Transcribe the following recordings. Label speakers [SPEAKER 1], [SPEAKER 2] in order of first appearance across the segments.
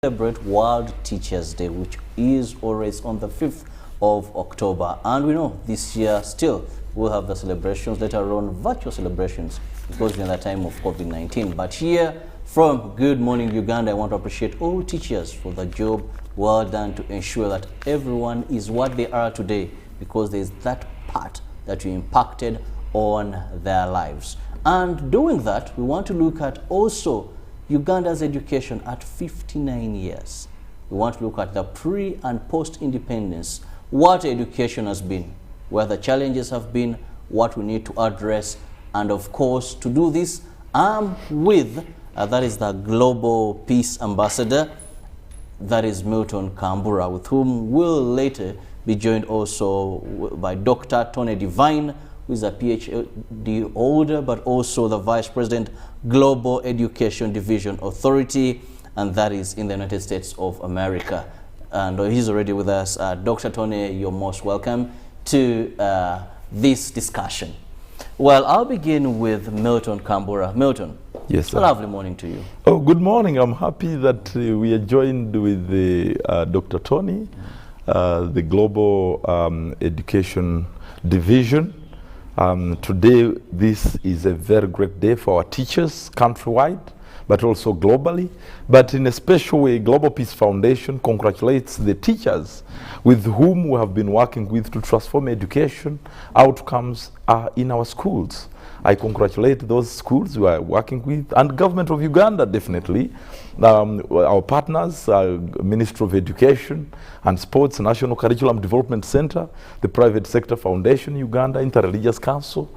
[SPEAKER 1] Celebrate World Teachers Day, which is always on the 5th of October. And we know this year still we'll have the celebrations, later on virtual celebrations, because we're in the time of COVID-19. But here from Good Morning Uganda, I want to appreciate all teachers for the job well done to ensure that everyone is what they are today, because there's that part that you impacted on their lives. And doing that, we want to look at also Uganda's education at 59 years. We want to look at the pre and post-independence, what education has been, where the challenges have been, what we need to address, and of course, to do this, I'm with, that is the Global Peace Ambassador, that is Milton Kambura, with whom we'll later be joined also by Dr. Tony Divine, who is a PhD holder, but also the Vice President, Global Education Division Authority, and that is in the United States of America. And he's already with us. Dr. Tony, you're most welcome to this discussion. Well, I'll begin with Milton Kambura. Milton,
[SPEAKER 2] yes, sir.
[SPEAKER 1] A lovely morning to you.
[SPEAKER 2] Oh, good morning. I'm happy that we are joined with Dr. Tony, the Global Education Division. Today, this is a very great day for our teachers countrywide, but also globally. But in a special way, Global Peace Foundation congratulates the teachers with whom we have been working with to transform education outcomes in our schools. I congratulate those schools we are working with, and government of Uganda, definitely. Our partners, Ministry of Education and Sports, National Curriculum Development Center, the Private Sector Foundation Uganda, Interreligious Council,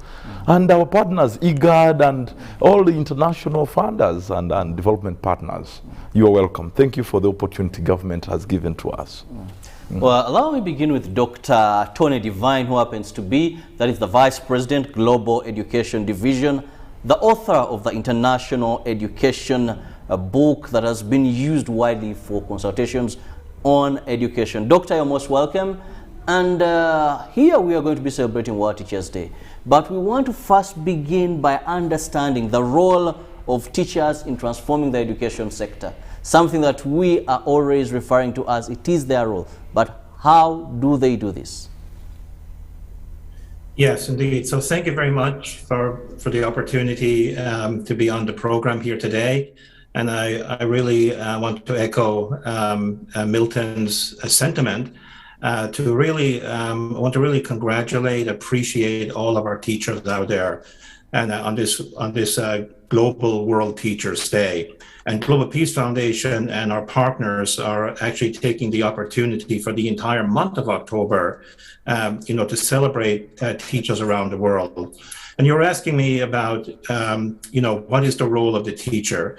[SPEAKER 2] and our partners, IGAD, and all the international funders and development partners. You are welcome. Thank you for the opportunity government has given to us.
[SPEAKER 1] Well, allow me to begin with Dr. Tony Divine, who happens to be, that is the Vice President, Global Education Division, the author of the International Education book that has been used widely for consultations on education. Doctor, you're most welcome. And here we are going to be celebrating World Teachers Day. But we want to first begin by understanding the role of teachers in transforming the education sector. Something that we are always referring to as it is their role. But how do they do this?
[SPEAKER 3] Yes, indeed. So thank you very much for the opportunity to be on the program here today. And I really want to echo Milton's sentiment I want to really congratulate, appreciate all of our teachers out there, and on this Global World Teachers Day. And Global Peace Foundation and our partners are actually taking the opportunity for the entire month of October, to celebrate teachers around the world. And you're asking me about, what is the role of the teacher?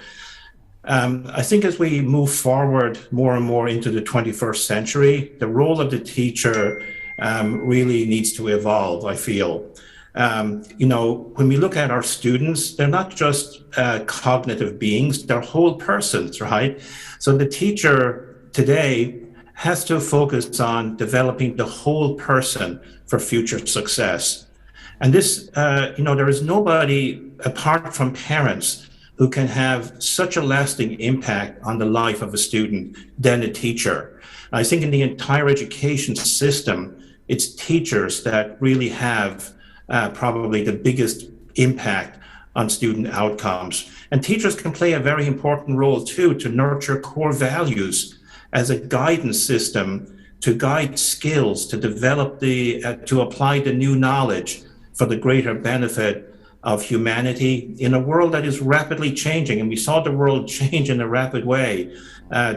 [SPEAKER 3] I think as we move forward more and more into the 21st century, the role of the teacher really needs to evolve, I feel. When we look at our students, they're not just cognitive beings, they're whole persons, right? So the teacher today has to focus on developing the whole person for future success. And this, there is nobody apart from parents who can have such a lasting impact on the life of a student than a teacher. I think in the entire education system, it's teachers that really have probably the biggest impact on student outcomes. And teachers can play a very important role too, to nurture core values as a guidance system, to guide skills, to develop to apply the new knowledge for the greater benefit of humanity in a world that is rapidly changing. And we saw the world change in a rapid way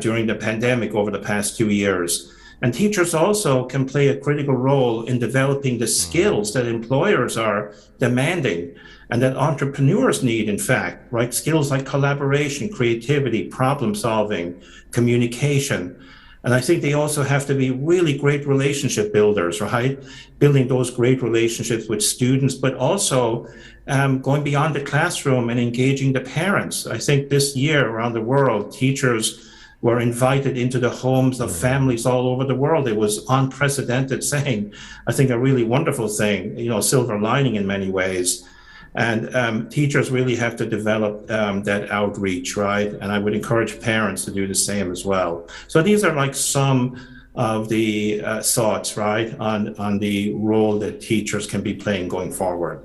[SPEAKER 3] during the pandemic over the past 2 years. And teachers also can play a critical role in developing the skills that employers are demanding and that entrepreneurs need, in fact, right? Skills like collaboration, creativity, problem solving, communication. And I think they also have to be really great relationship builders, right? Building those great relationships with students, but also going beyond the classroom and engaging the parents. I think this year around the world, teachers were invited into the homes of families all over the world. It was unprecedented thing. I think a really wonderful thing, silver lining in many ways. And teachers really have to develop that outreach, right? And I would encourage parents to do the same as well. So these are like some of the thoughts, right, on the role that teachers can be playing going forward.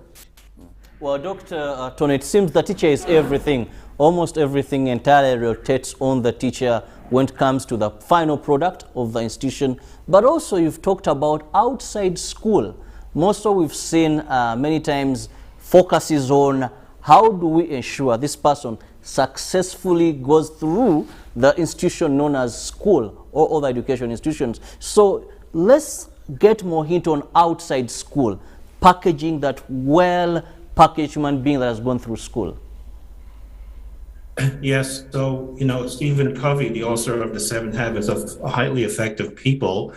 [SPEAKER 1] Well, Dr. Tony, it seems the teacher is everything. Almost everything entirely rotates on the teacher when it comes to the final product of the institution. But also you've talked about outside school. Most of we've seen many times focuses on how do we ensure this person successfully goes through the institution known as school or other education institutions. So let's get more hint on outside school, packaging that well-packaged human being that has gone through school.
[SPEAKER 3] Yes, so, Stephen Covey, the author of The 7 Habits of Highly Effective People,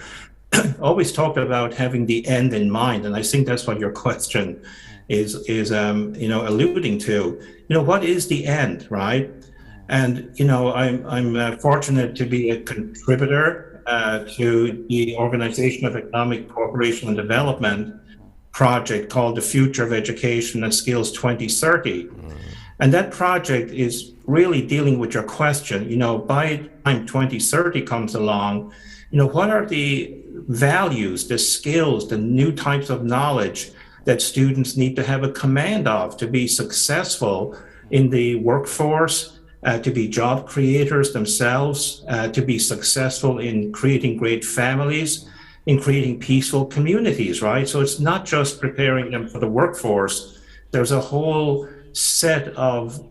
[SPEAKER 3] always talked about having the end in mind. And I think that's what your question is alluding to. What is the end, right? And, I'm fortunate to be a contributor to the Organization of Economic Cooperation and Development project called the Future of Education and Skills 2030. And that project is really dealing with your question, by the time 2030 comes along, what are the values, the skills, the new types of knowledge that students need to have a command of to be successful in the workforce, to be job creators themselves, to be successful in creating great families, in creating peaceful communities, right? So it's not just preparing them for the workforce. There's a whole set of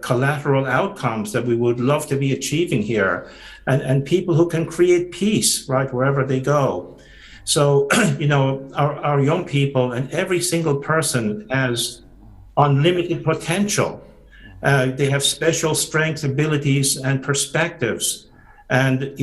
[SPEAKER 3] collateral outcomes that we would love to be achieving here, and people who can create peace, right, wherever they go. So, our young people and every single person has unlimited potential. They have special strengths, abilities, and perspectives. And,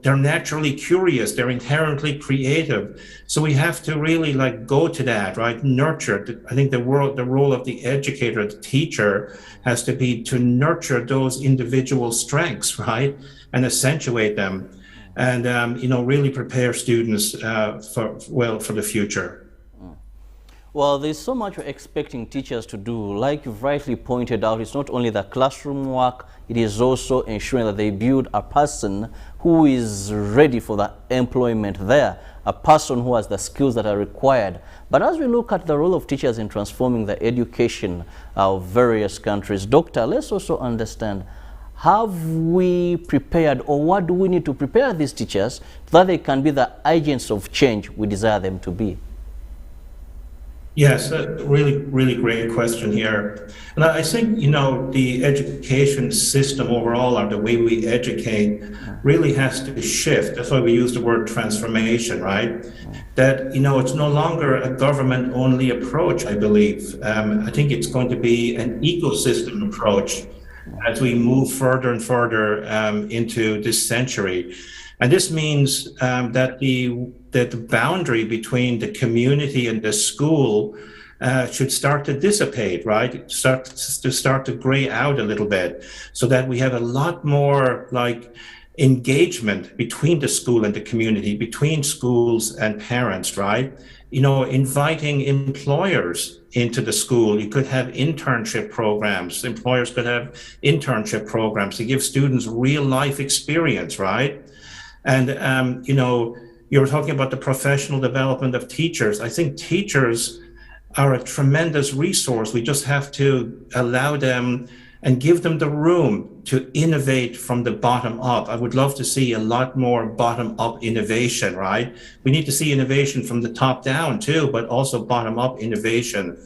[SPEAKER 3] they're naturally curious, they're inherently creative. So we have to really go to that, right? Nurture. I think the role of the educator, the teacher, has to be to nurture those individual strengths, right? And accentuate them. And, really prepare students for the future.
[SPEAKER 1] Well, there's so much we're expecting teachers to do. Like you've rightly pointed out, it's not only the classroom work, it is also ensuring that they build a person who is ready for the employment there, a person who has the skills that are required. But as we look at the role of teachers in transforming the education of various countries, Doctor, let's also understand, have we prepared, or what do we need to prepare these teachers so that they can be the agents of change we desire them to be?
[SPEAKER 3] Yes, a really, really great question here. And I think, the education system overall, or the way we educate, really has to shift. That's why we use the word transformation, right? That, it's no longer a government-only approach, I believe. I think it's going to be an ecosystem approach as we move further and further into this century. And this means that the boundary between the community and the school should start to dissipate, right? Start to gray out a little bit, so that we have a lot more engagement between the school and the community, between schools and parents, right? Inviting employers into the school. You could have internship programs. Employers could have internship programs to give students real life experience, right? And, you were talking about the professional development of teachers. I think teachers are a tremendous resource. We just have to allow them and give them the room to innovate from the bottom up. I would love to see a lot more bottom up innovation, right? We need to see innovation from the top down too, but also bottom up innovation.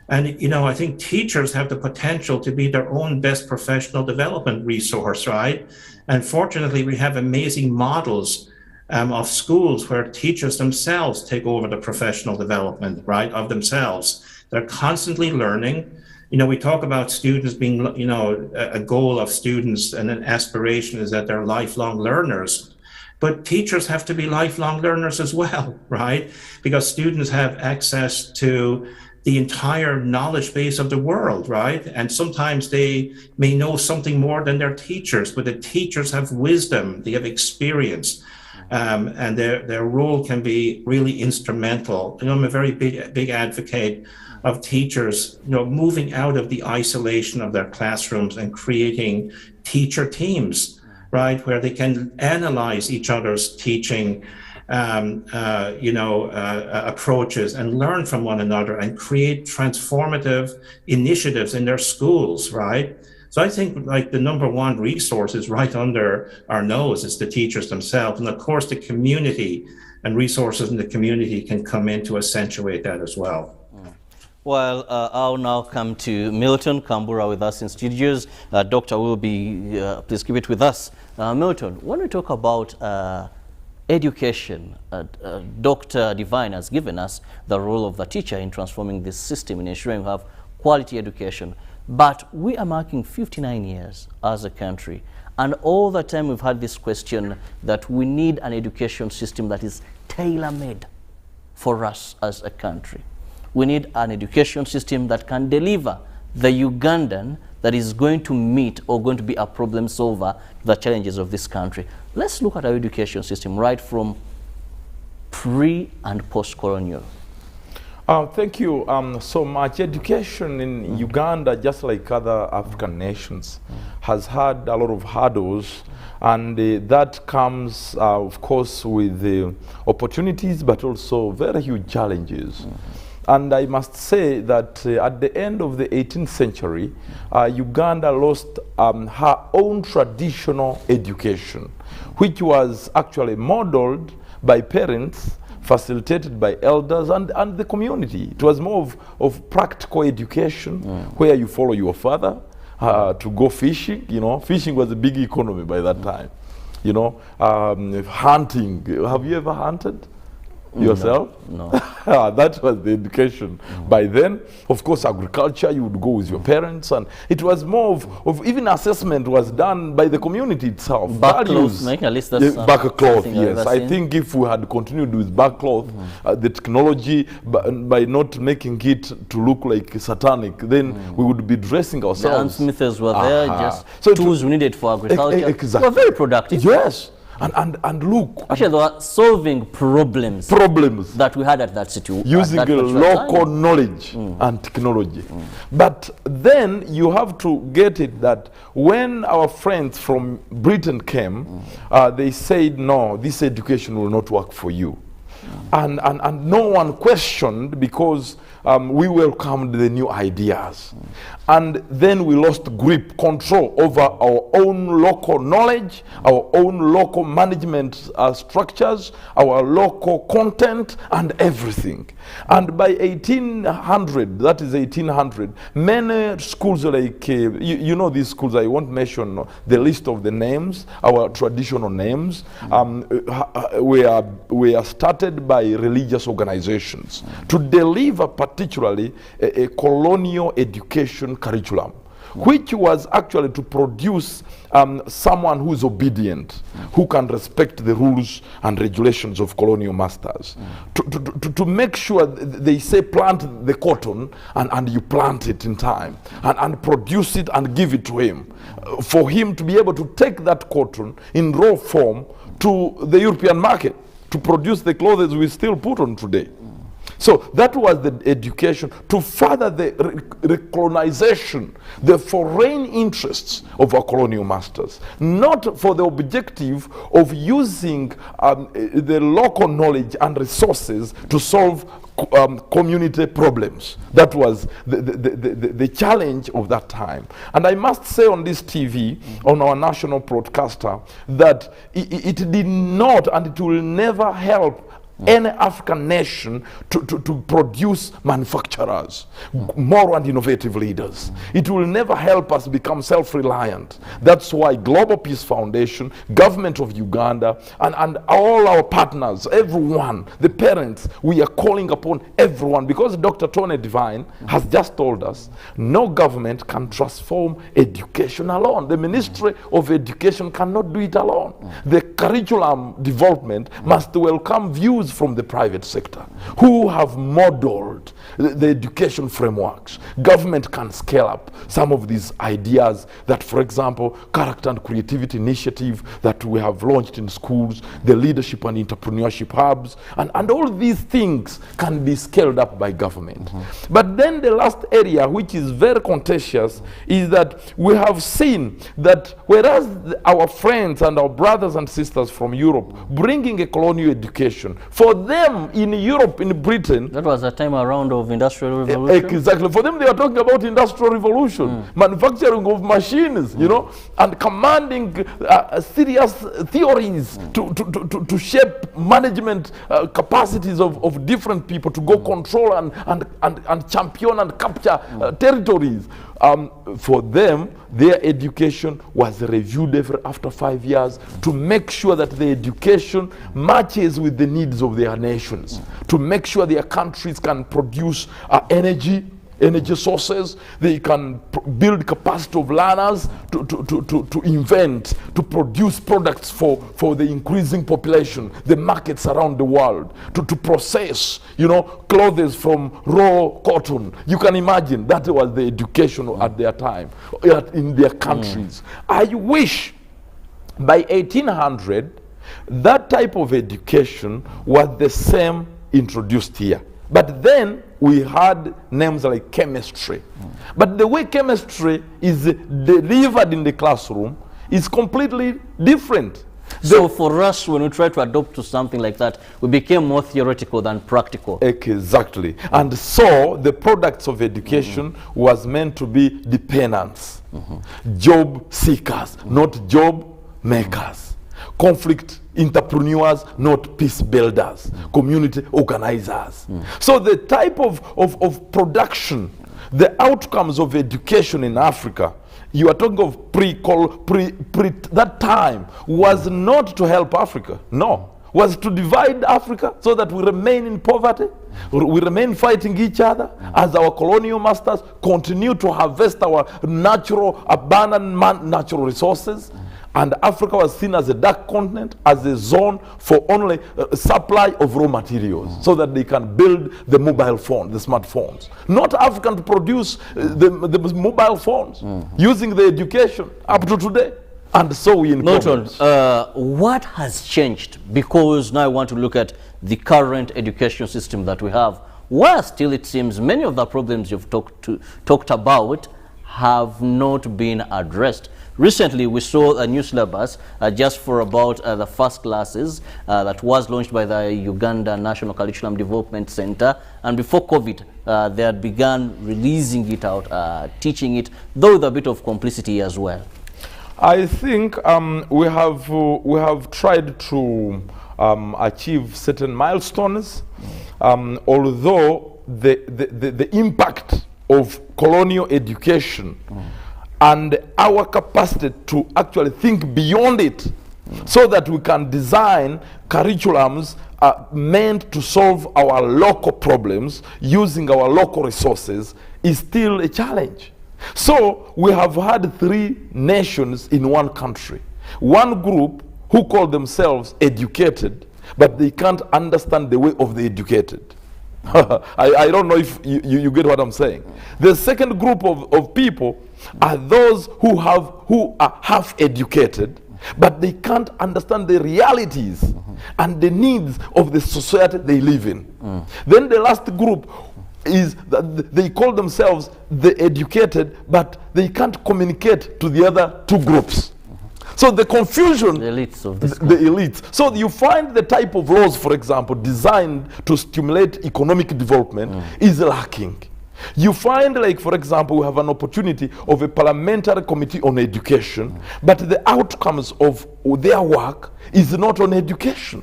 [SPEAKER 3] And, I think teachers have the potential to be their own best professional development resource, right? And fortunately, we have amazing models of schools where teachers themselves take over the professional development, right, of themselves. They're constantly learning. We talk about students being, a goal of students and an aspiration is that they're lifelong learners. But teachers have to be lifelong learners as well, right? Because students have access to the entire knowledge base of the world, right? And sometimes they may know something more than their teachers, but the teachers have wisdom, they have experience. and their role can be really instrumental. I'm a very big advocate of teachers, moving out of the isolation of their classrooms and creating teacher teams, right, where they can analyze each other's teaching approaches and learn from one another and create transformative initiatives in their schools, right? So I think like the number one resource is right under our nose. It's the teachers themselves. And of course, the community and resources in the community can come in to accentuate that as well.
[SPEAKER 1] Well, I'll now come to Milton Kambura with us in studios. Doctor will be, please keep it with us. Milton, when we talk about education, Dr. Divine has given us the role of the teacher in transforming this system, in ensuring we have quality education. But we are marking 59 years as a country. And all the time we've had this question that we need an education system that is tailor-made for us as a country. We need an education system that can deliver the Ugandan that is going to meet or going to be a problem solver to the challenges of this country. Let's look at our education system right from pre and post-colonial.
[SPEAKER 2] Thank you so much. Education in Uganda, just like other African nations, has had a lot of hurdles, and that comes, of course, with opportunities, but also very huge challenges. And I must say that at the end of the 18th century, Uganda lost her own traditional education, which was actually modeled by parents, facilitated by elders and the community. It was more of practical education, where you follow your father to go fishing. Fishing was a big economy by that time. Hunting. Have you ever hunted yourself?
[SPEAKER 1] No.
[SPEAKER 2] That was the education. By then, of course, agriculture, you would go with your parents, and it was more of even assessment was done by the community itself.
[SPEAKER 1] Backcloth, making a list.
[SPEAKER 2] Backcloth, yes. I think if we had continued with backcloth, the technology, by not making it to look like satanic, then we would be dressing ourselves.
[SPEAKER 1] The smithers were there, just so tools we needed for agriculture.
[SPEAKER 2] Exactly.
[SPEAKER 1] They were very productive.
[SPEAKER 2] Yes. And look.
[SPEAKER 1] Actually, they were solving problems that we had at that situation.
[SPEAKER 2] Using local knowledge and technology. But then you have to get it that when our friends from Britain came, they said, no, this education will not work for you. And no one questioned, because we welcomed the new ideas. And then we lost control over our own local knowledge, our own local management structures, our local content, and everything. And by 1800, that is 1800, many schools like, you know these schools, I won't mention the list of the names, our traditional names, were started by religious organizations to deliver particularly a colonial education curriculum, which was actually to produce someone who is obedient, who can respect the rules and regulations of colonial masters, to make sure they say plant the cotton and you plant it in time and produce it and give it to him, for him to be able to take that cotton in raw form to the European market to produce the clothes we still put on today. So that was the education to further the recolonization, the foreign interests of our colonial masters, not for the objective of using the local knowledge and resources to solve community problems. That was the challenge of that time. And I must say on this TV, on our national broadcaster, that it did not and it will never help any African nation to produce manufacturers, moral and innovative leaders. It will never help us become self-reliant. That's why Global Peace Foundation, government of Uganda, and all our partners, everyone, the parents, we are calling upon everyone, because Dr. Tony Divine has just told us, no government can transform education alone. The Ministry of Education cannot do it alone. The curriculum development must welcome views teams from the private sector who have modeled the education frameworks. Government can scale up some of these ideas that, for example, character and creativity initiative that we have launched in schools, the leadership and entrepreneurship hubs, and all these things can be scaled up by government. But then the last area, which is very contentious, is that we have seen that whereas our friends and our brothers and sisters from Europe bringing a colonial education, for them in Europe, in Britain,
[SPEAKER 1] that was a time around of industrial revolution.
[SPEAKER 2] Exactly. For them, they are talking about industrial revolution, manufacturing of machines, you know, and commanding serious theories to shape management capacities of different people to go control and champion and capture territories. For them, their education was reviewed after 5 years to make sure that the education matches with the needs of their nations, to make sure their countries can produce energy sources, they can build capacity of learners to invent, to produce products for the increasing population, the markets around the world, to process, you know, clothes from raw cotton. You can imagine that was the education at their time, in their countries. I wish by 1800, that type of education was the same introduced here. But then we had names like chemistry. But the way chemistry is delivered in the classroom is completely different.
[SPEAKER 1] So for us, when we try to adopt to something like that, we became more theoretical than practical.
[SPEAKER 2] Exactly. And so the products of education was meant to be dependents, job seekers, not job makers. Conflict entrepreneurs, not peace builders, community organizers. So the type of production, the outcomes of education in Africa, you are talking of that time was not to help Africa, no, was to divide Africa so that we remain in poverty, we remain fighting each other as our colonial masters continue to harvest our natural, abundant natural resources. And Africa was seen as a dark continent, as a zone for only supply of raw materials, so that they can build the mobile phone, the smartphones. Not African to produce the mobile phones using the education up to today. And so we
[SPEAKER 1] Milton, what has changed? Because now I want to look at the current education system that we have, where still it seems many of the problems you've talked about have not been addressed. Recently, we saw a new syllabus just for about the first classes that was launched by the Uganda National Curriculum Development Center. And before COVID, they had begun releasing it out, teaching it, though with a bit of complicity as well.
[SPEAKER 2] I think we have tried to achieve certain milestones, although the impact of colonial education and our capacity to actually think beyond it so that we can design curriculums meant to solve our local problems using our local resources is still a challenge. So we have had 3 nations in one country. One group who call themselves educated, but they can't understand the way of the educated. I don't know if you get what I'm saying. The second group of people are those who are half educated, but they can't understand the realities and the needs of the society they live in. Then the last group is that they call themselves the educated, but they can't communicate to the other 2 groups. So the confusion,
[SPEAKER 1] the elites of this
[SPEAKER 2] the elites. So you find the type of laws, for example, designed to stimulate economic development is lacking. You find, like, for example, we have an opportunity of a parliamentary committee on education, but the outcomes of their work is not on education.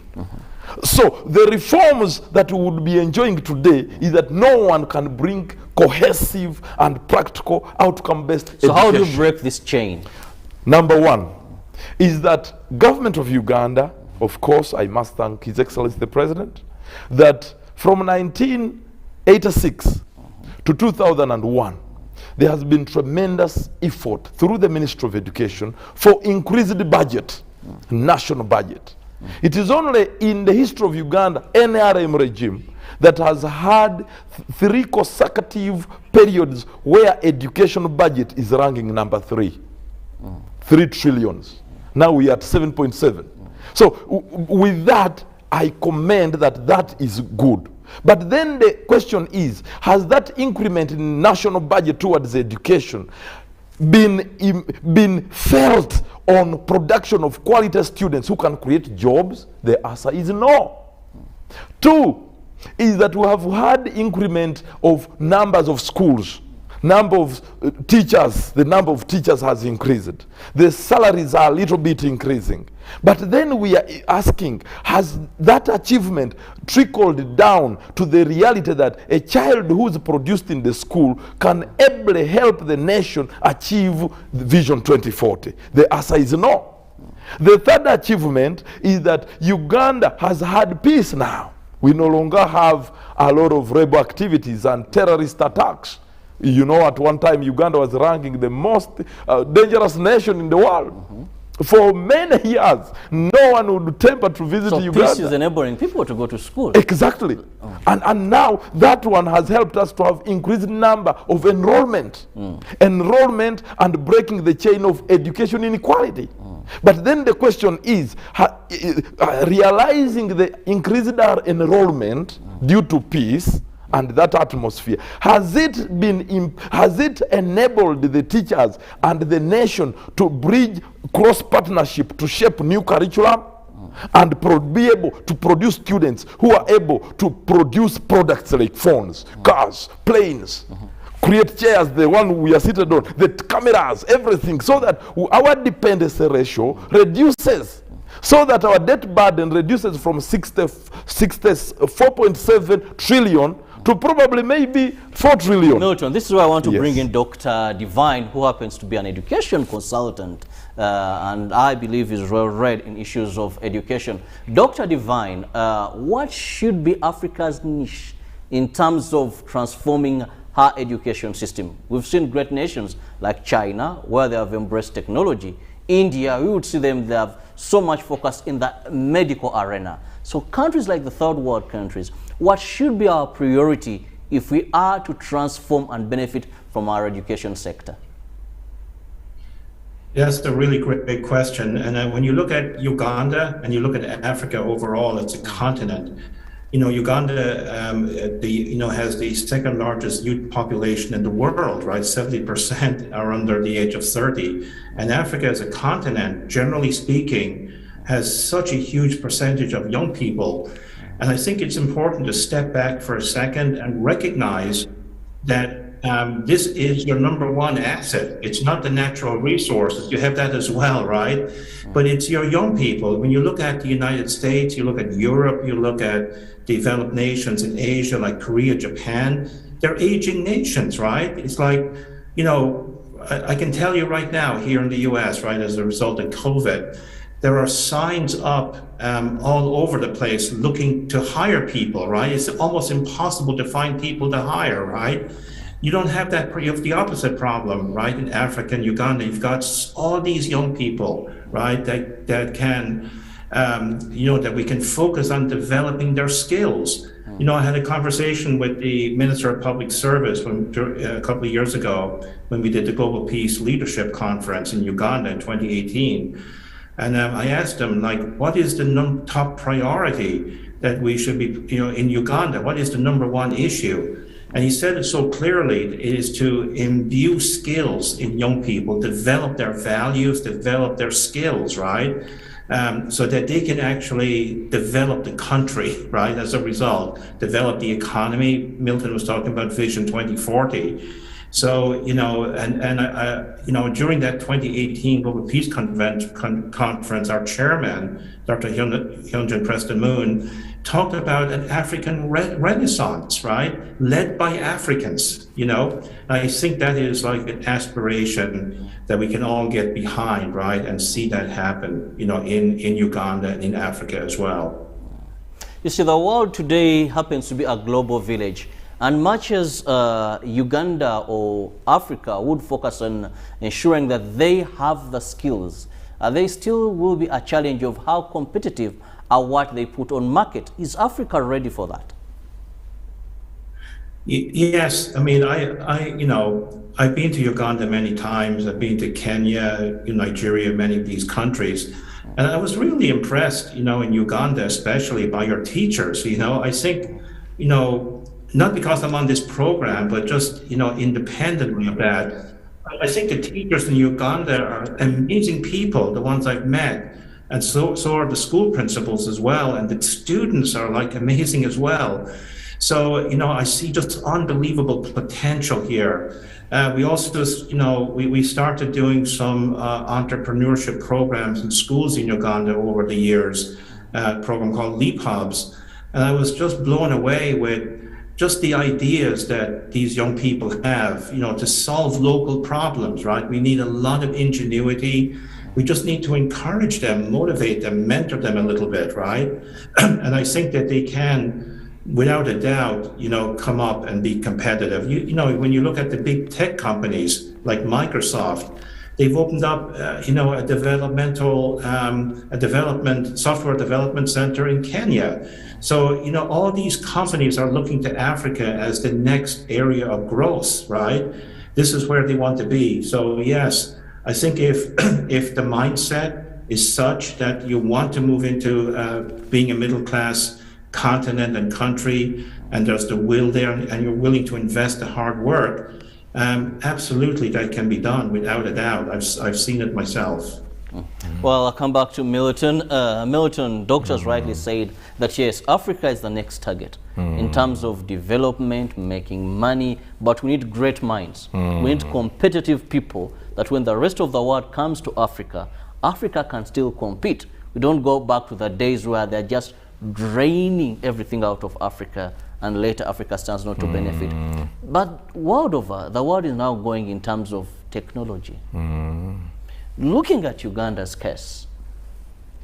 [SPEAKER 2] So the reforms that we would be enjoying today is that no one can bring cohesive and practical outcome-based education.
[SPEAKER 1] So how do you break this chain?
[SPEAKER 2] Number 1 is that government of Uganda, of course, I must thank His Excellency the President, that from 1986 to 2001, there has been tremendous effort through the Ministry of Education for increased budget, national budget. It is only in the history of Uganda, NRM regime, that has had 3 consecutive periods where education budget is ranking number 3. 3 trillions. Now we are at 7.7. So with that, I commend that that is good. But then the question is, has that increment in national budget towards education been felt on production of quality students who can create jobs? The answer is no. 2 is that we have had increment of numbers of schools. Number of teachers, the number of teachers has increased. The salaries are a little bit increasing. But then we are asking, has that achievement trickled down to the reality that a child who is produced in the school can ably help the nation achieve the Vision 2040? The answer is no. The third achievement is that Uganda has had peace now. We no longer have a lot of rebel activities and terrorist attacks. You know, at one time, Uganda was ranking the most dangerous nation in the world. For many years, no one would temper to visit Uganda.
[SPEAKER 1] So peace is enabling people to go to school.
[SPEAKER 2] Exactly. And now that one has helped us to have increased number of enrollment. Enrollment and breaking the chain of education inequality. But then the question is, realizing the increased enrollment due to peace and that atmosphere, has it enabled the teachers and the nation to bridge cross partnership to shape new curriculum and be able to produce students who are able to produce products like phones, cars, planes, create chairs, the one we are seated on, the cameras, everything, so that our dependency ratio reduces, so that our debt burden reduces from 4.7 trillion to probably maybe 4 trillion.
[SPEAKER 1] Milton, this is where I want to bring in Dr. Divine, who happens to be an education consultant, and I believe is well read in issues of education. Dr. Divine, what should be Africa's niche in terms of transforming her education system? We've seen great nations like China, where they have embraced technology. India, we would see them, they have so much focus in the medical arena. So countries like the third world countries, what should be our priority if we are to transform and benefit from our education sector?
[SPEAKER 3] That's a really great big question. And when you look at Uganda and you look at Africa overall, it's a continent. You know, Uganda, has the second largest youth population in the world, right? 70% are under the age of 30. And Africa as a continent, generally speaking, has such a huge percentage of young people. And I think it's important to step back for a second and recognize that this is your number one asset. It's not the natural resources. You have that as well, right? But it's your young people. When you look at the United States, you look at Europe, you look at developed nations in Asia like Korea, Japan, they're aging nations, right? It's like, you know, I can tell you right now here in the US, right, as a result of COVID, there are signs up all over the place looking to hire people, right? It's almost impossible to find people to hire, right? You don't have that, you have the opposite problem, right? In Africa and Uganda, you've got all these young people, right, that can, that we can focus on developing their skills. You know, I had a conversation with the Minister of Public Service a couple of years ago when we did the Global Peace Leadership Conference in Uganda in 2018. And I asked him, like, what is the top priority that we should be, in Uganda? What is the number one issue? And he said it so clearly, it is to imbue skills in young people, develop their values, develop their skills, right? So that they can actually develop the country, right? As a result, develop the economy. Milton was talking about Vision 2040. So, during that 2018 Global Peace Conference, our chairman, Dr. Hyunjin Preston Moon, talked about an African renaissance, right? Led by Africans, I think that is like an aspiration that we can all get behind, right? And see that happen, in Uganda and in Africa as well.
[SPEAKER 1] You see, the world today happens to be a global village. And much as Uganda or Africa would focus on ensuring that they have the skills there still will be a challenge of how competitive are what they put on market. Is Africa ready for that?
[SPEAKER 3] Yes, I mean, I've been to Uganda many times. I've been to Kenya, Nigeria, many of these countries, and I was really impressed, in Uganda, especially by your teachers. I think, not because I'm on this program, but just, independently of that, I think the teachers in Uganda are amazing people, the ones I've met, and so are the school principals as well, and the students are like amazing as well. So, I see just unbelievable potential here. We also, we started doing some entrepreneurship programs in schools in Uganda over the years, a program called Leap Hubs. And I was just blown away with just the ideas that these young people have, to solve local problems, right? We need a lot of ingenuity. We just need to encourage them, motivate them, mentor them a little bit, right? And I think that they can, without a doubt, come up and be competitive. When you look at the big tech companies like Microsoft, they've opened up, a software development center in Kenya. So, all these companies are looking to Africa as the next area of growth, right? This is where they want to be. So, yes, I think if the mindset is such that you want to move into being a middle class continent and country, and there's the will there, and you're willing to invest the hard work, absolutely that can be done without a doubt. I've seen it myself.
[SPEAKER 1] Well, I'll come back to Milton. Milton, doctors rightly said that yes, Africa is the next target in terms of development, making money, but we need great minds. We need competitive people that when the rest of the world comes to Africa, Africa can still compete. We don't go back to the days where they're just draining everything out of Africa and later Africa stands not to benefit. But world over, the world is now going in terms of technology. Looking at Uganda's case,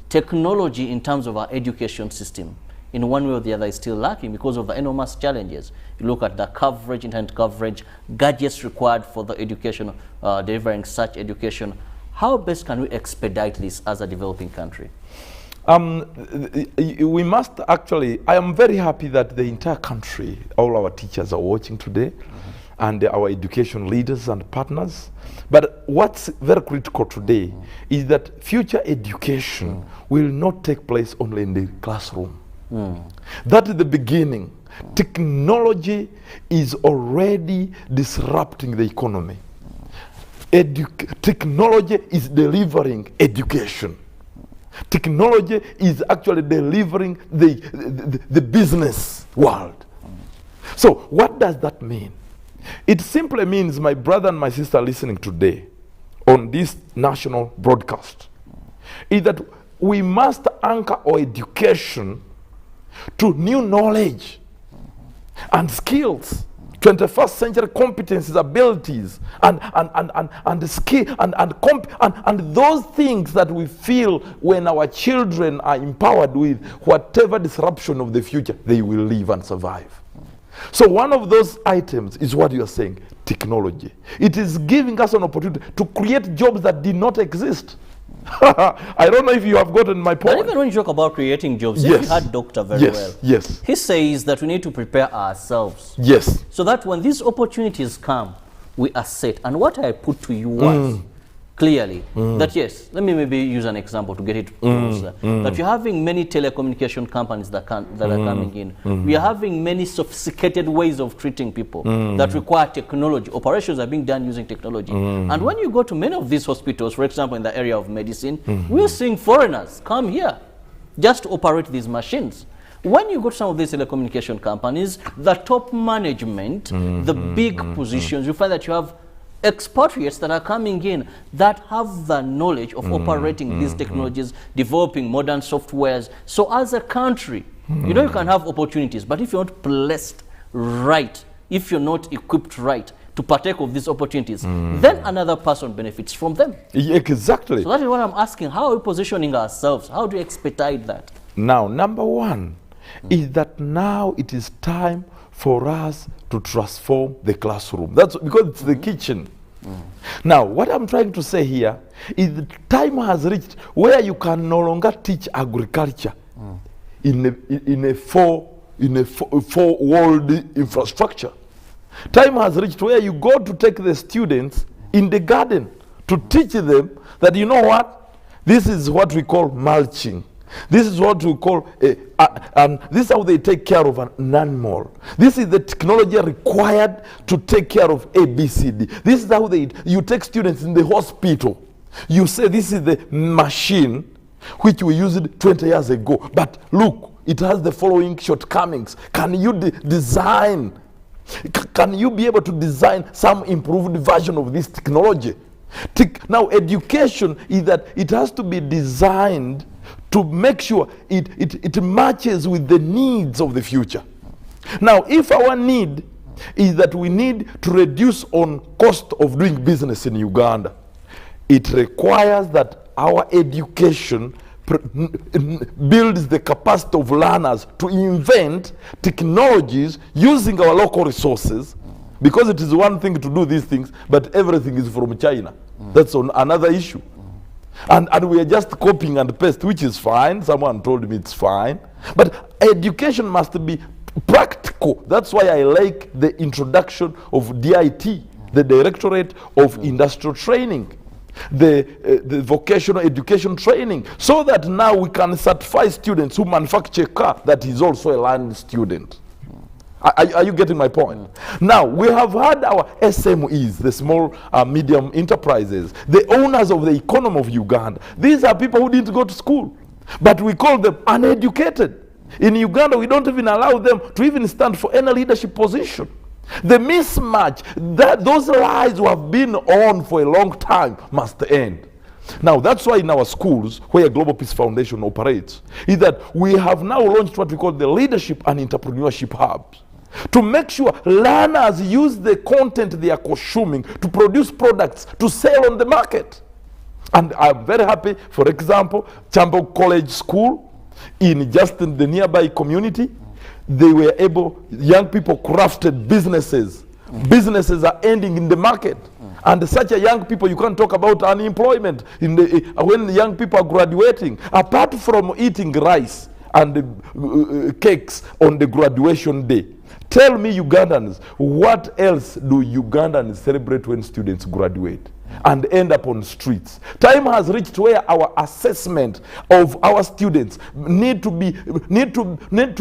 [SPEAKER 1] technology in terms of our education system, in one way or the other, is still lacking because of the enormous challenges. You look at the coverage, internet coverage, gadgets required for the education, delivering such education. How best can we expedite this as a developing country?
[SPEAKER 2] We must actually, I am very happy that the entire country, all our teachers are watching today, and our education leaders and partners. But what's very critical today is that future education will not take place only in the classroom. That is the beginning. Technology is already disrupting the economy. Technology is delivering education. Technology is actually delivering the business world. So what does that mean? It simply means, my brother and my sister listening today on this national broadcast, is that we must anchor our education to new knowledge and skills, 21st century competencies, abilities, and skill, and those things that we feel when our children are empowered with, whatever disruption of the future, they will live and survive. So one of those items is what you are saying, technology. It is giving us an opportunity to create jobs that did not exist. I don't know if you have gotten my point.
[SPEAKER 1] But even when you talk about creating jobs,
[SPEAKER 2] yes.
[SPEAKER 1] if you had Doctor very well,
[SPEAKER 2] yes.
[SPEAKER 1] He says that we need to prepare ourselves.
[SPEAKER 2] Yes.
[SPEAKER 1] So that when these opportunities come, we are set. And what I put to you was clearly that yes, let me maybe use an example to get it closer. That you're having many telecommunication companies that are coming in. We are having many sophisticated ways of treating people that require technology. Operations are being done using technology. And when you go to many of these hospitals, for example, in the area of medicine, we're seeing foreigners come here just to operate these machines. When you go to some of these telecommunication companies, the top management, the big positions, you find that you have expatriates that are coming in that have the knowledge of operating these technologies, developing modern softwares. So as a country, you know, you can have opportunities, but if you're not placed right, if you're not equipped right to partake of these opportunities, then another person benefits from them.
[SPEAKER 2] Exactly.
[SPEAKER 1] So that is what I'm asking. How are we positioning ourselves? How do we expedite that?
[SPEAKER 2] Now, number one is that now it is time for us to transform the classroom. That's because it's the kitchen. Now, what I'm trying to say here is the time has reached where you can no longer teach agriculture in a four world infrastructure. Time has reached where you go to take the students in the garden to teach them that, you know what, this is what we call mulching. This is what we call, and this is how they take care of an animal. This is the technology required to take care of ABCD. This is how you take students in the hospital. You say this is the machine which we used 20 years ago. But look, it has the following shortcomings. Can you design? Can you be able to design some improved version of this technology? Now, education is that it has to be designed to make sure it matches with the needs of the future. Now, if our need is that we need to reduce on cost of doing business in Uganda, it requires that our education builds the capacity of learners to invent technologies using our local resources, because it is one thing to do these things, but everything is from China. That's another issue. And we are just copying and paste, which is fine. Someone told me it's fine. But education must be practical. That's why I like the introduction of DIT, the Directorate of Industrial Training, the vocational education training, so that now we can certify students who manufacture a car that is also a learning student. Are you getting my point? Now, we have had our SMEs, the small medium enterprises, the owners of the economy of Uganda. These are people who didn't go to school, but we call them uneducated. In Uganda, we don't even allow them to even stand for any leadership position. The mismatch, those lies who have been on for a long time must end. Now, that's why in our schools, where Global Peace Foundation operates, is that we have now launched what we call the Leadership and Entrepreneurship Hubs, to make sure learners use the content they are consuming to produce products to sell on the market. And I'm very happy, for example, Chambo College School, in the nearby community, they were able, young people crafted businesses. Businesses are ending in the market. And such a young people, you can't talk about unemployment when the young people are graduating. Apart from eating rice and cakes on the graduation day, tell me, Ugandans, what else do Ugandans celebrate when students graduate and end up on streets? Time has reached where our assessment of our students need to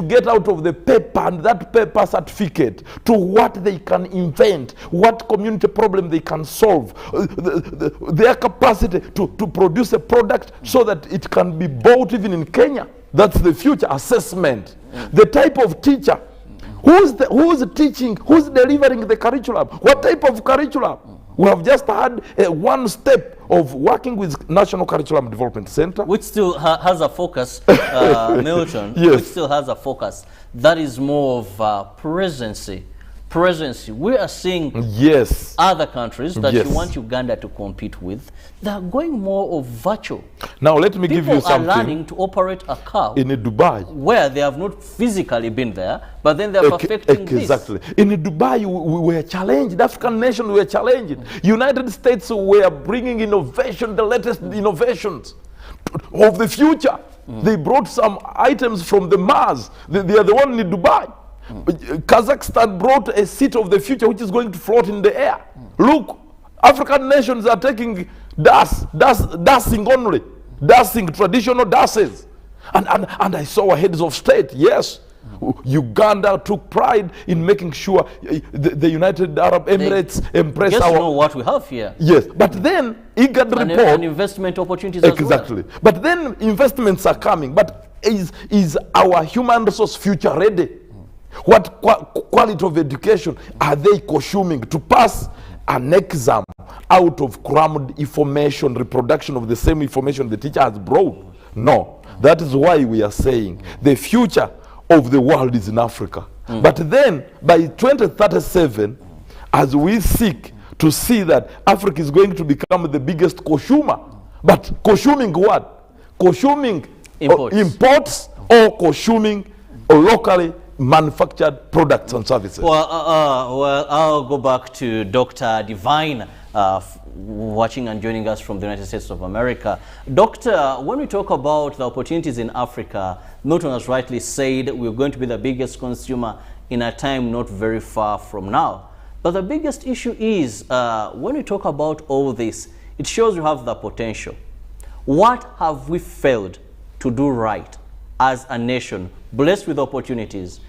[SPEAKER 2] get out of the paper and that paper certificate to what they can invent, what community problem they can solve, their capacity to produce a product so that it can be bought even in Kenya. That's the future assessment. The type of teacher. Who's teaching? Who's delivering the curriculum? What type of curriculum? We have just had one step of working with National Curriculum Development Center,
[SPEAKER 1] which still has a focus, Milton.
[SPEAKER 2] Yes.
[SPEAKER 1] Which still has a focus. That is more of presency. We are seeing other countries that you want Uganda to compete with. They are going more of virtual.
[SPEAKER 2] Now let me give you something.
[SPEAKER 1] People are learning to operate a car
[SPEAKER 2] in Dubai,
[SPEAKER 1] where they have not physically been there, but then they are perfecting this.
[SPEAKER 2] Exactly. In Dubai, we were challenged. The African nations were challenged. United States were bringing innovation, the latest innovations of the future. They brought some items from the Mars. They are the one in Dubai. Kazakhstan brought a seat of the future which is going to float in the air. Look, African nations are taking dancing only, dancing traditional dances. And I saw heads of state, yes. Uganda took pride in making sure the United Arab Emirates embrace our...
[SPEAKER 1] know what we have here.
[SPEAKER 2] Yes, but then IGAD report...
[SPEAKER 1] And investment opportunities as well.
[SPEAKER 2] Exactly. But then investments are coming. But is our human resource future ready? What quality of education are they consuming to pass an exam out of crammed information, reproduction of the same information the teacher has brought? No. That is why we are saying the future of the world is in Africa. But then by 2037, as we seek to see that Africa is going to become the biggest consumer, but consuming what? Consuming imports or consuming locally manufactured products and services.
[SPEAKER 1] Well, I'll go back to Dr. Divine, watching and joining us from the United States of America. Doctor, when we talk about the opportunities in Africa, Milton has rightly said we're going to be the biggest consumer in a time not very far from now. But the biggest issue is, when we talk about all this, it shows you have the potential. What have we failed to do right as a nation, blessed with opportunities?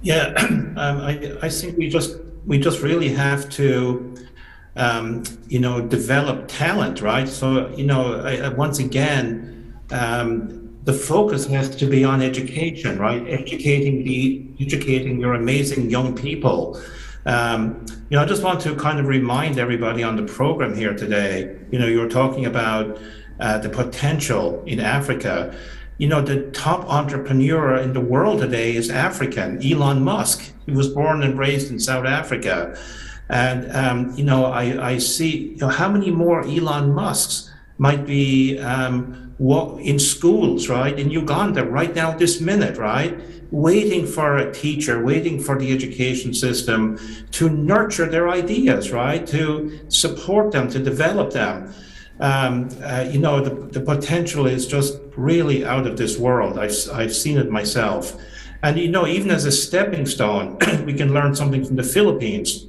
[SPEAKER 3] Yeah, I think we just really have to, develop talent, right? So, once again, the focus has to be on education, right? Educating your amazing young people. I just want to kind of remind everybody on the program here today, you're talking about the potential in Africa. The top entrepreneur in the world today is African, Elon Musk. He was born and raised in South Africa. And, I see, how many more Elon Musks might be in schools, right? In Uganda right now, this minute, right? Waiting for a teacher, waiting for the education system to nurture their ideas, right? To support them, to develop them. The potential is just really out of this world. I've seen it myself. And, even as a stepping stone, we can learn something from the Philippines.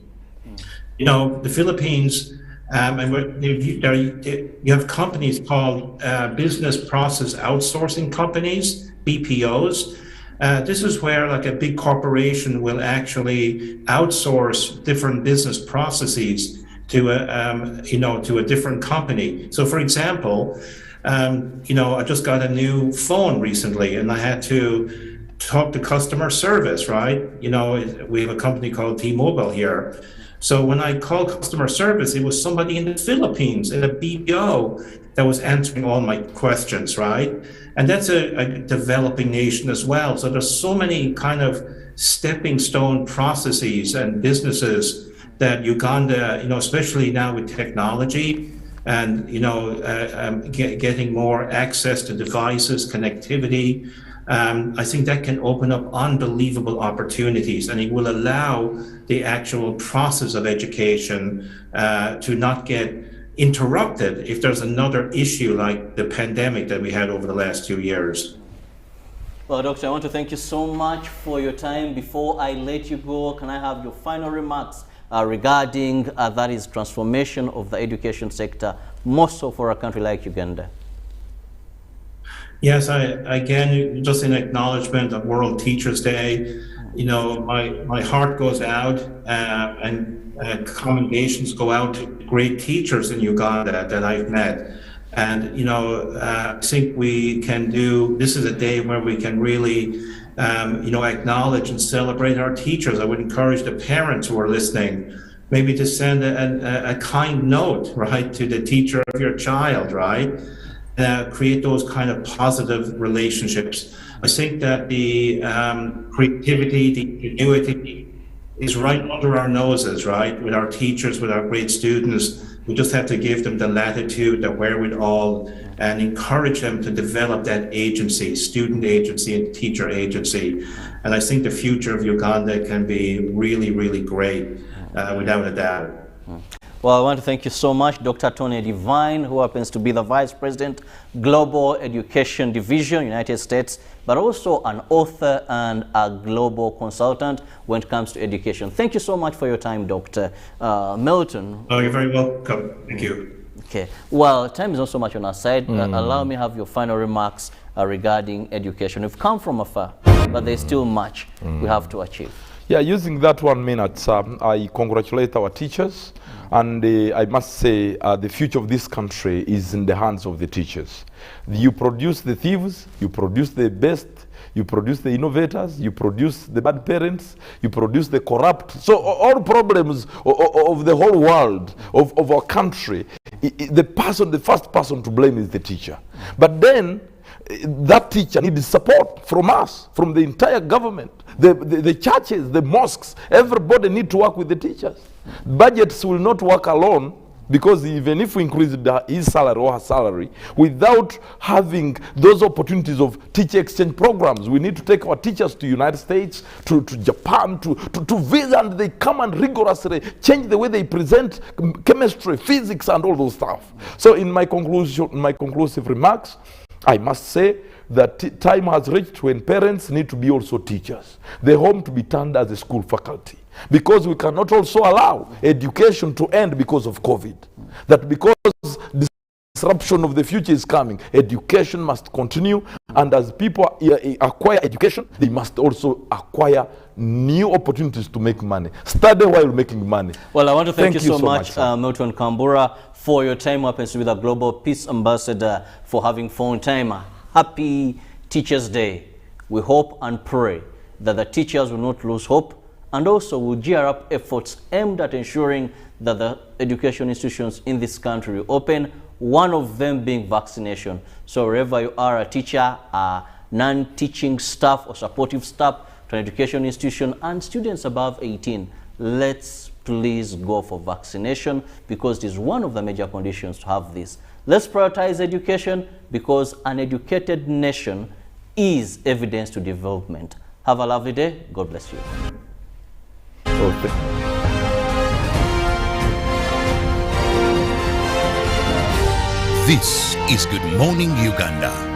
[SPEAKER 3] The Philippines, and you have companies called business process outsourcing companies, BPOs. This is where like a big corporation will actually outsource different business processes to a different company. So for example, I just got a new phone recently and I had to talk to customer service, right? We have a company called T-Mobile here. So when I called customer service, it was somebody in the Philippines in a BPO that was answering all my questions, right? And that's a developing nation as well. So there's so many kind of stepping stone processes and businesses that Uganda, especially now with technology and, getting more access to devices, connectivity, I think that can open up unbelievable opportunities, and it will allow the actual process of education to not get interrupted if there's another issue like the pandemic that we had over the last 2 years.
[SPEAKER 1] Well, Doctor, I want to thank you so much for your time. Before I let you go, can I have your final remarks regarding that is transformation of the education sector, more so for a country like Uganda?
[SPEAKER 3] Yes, again, just in acknowledgement of World Teachers Day, my heart goes out and commendations go out to great teachers in Uganda that I've met. And, I think we can this is a day where we can really, acknowledge and celebrate our teachers. I would encourage the parents who are listening, maybe to send a kind note, right, to the teacher of your child, right? Create those kind of positive relationships. I think that the creativity, the ingenuity is right under our noses, right? With our teachers, with our great students, we just have to give them the latitude, the wherewithal, and encourage them to develop that agency, student agency and teacher agency. And I think the future of Uganda can be really, really great, without a doubt.
[SPEAKER 1] Well, I want to thank you so much, Dr. Tony Divine, who happens to be the Vice President, Global Education Division, United States, but also an author and a global consultant when it comes to education. Thank you so much for your time, Dr. Milton.
[SPEAKER 3] Oh, you're very welcome. Thank you.
[SPEAKER 1] Okay. Well, time is not so much on our side. Allow me to have your final remarks regarding education. We've come from afar, but there's still much we have to achieve.
[SPEAKER 2] Yeah, using that 1 minute, I congratulate our teachers. And I must say, the future of this country is in the hands of the teachers. You produce the thieves, you produce the best, you produce the innovators, you produce the bad parents, you produce the corrupt. So all problems of the whole world, of our country, the first person to blame is the teacher. But then, that teacher needs support from us, from the entire government, the churches, the mosques. Everybody need to work with the teachers. Budgets will not work alone because even if we increase his salary or her salary, without having those opportunities of teacher exchange programs, we need to take our teachers to United States, to Japan, to visit, and they come and rigorously change the way they present chemistry, physics, and all those stuff. So in my conclusive remarks, I must say that time has reached when parents need to be also teachers. The home to be turned as a school faculty. Because we cannot also allow education to end because of COVID. That because disruption of the future is coming, education must continue, and as people acquire education, they must also acquire new opportunities to make money. Study while making money.
[SPEAKER 1] Well, I want to thank you so much Milton Kambura, for your time. Happens to be the Global Peace Ambassador, for having phone time. Happy Teachers Day. We hope and pray that the teachers will not lose hope, and also will gear up efforts aimed at ensuring that the education institutions in this country will open, one of them being vaccination. So wherever you are, a teacher, a non-teaching staff or supportive staff to an education institution, and students above 18, let's please go for vaccination, because it is one of the major conditions to have this. Let's prioritize education, because an educated nation is evidence to development. Have a lovely day. God bless you.
[SPEAKER 2] Okay.
[SPEAKER 4] This is Good Morning Uganda.